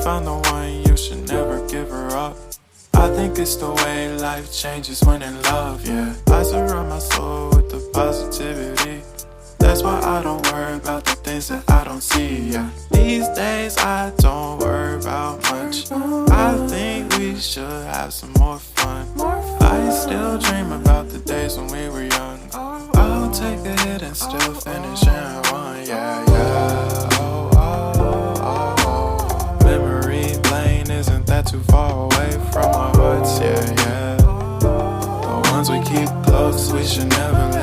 found the one, you should never give her up. I think it's the way life changes when in love, yeah. I surround my soul with the positivity. That's why I don't worry about the things that I don't see, yeah. These days I don't worry about much. I think we should have some more fun. I still dream about the days when we were young. I'll take a hit and still finish in one, yeah, yeah. Oh, oh, oh, oh. Memory lane isn't that too far away from our hearts, yeah, yeah. The ones we keep close, we should never let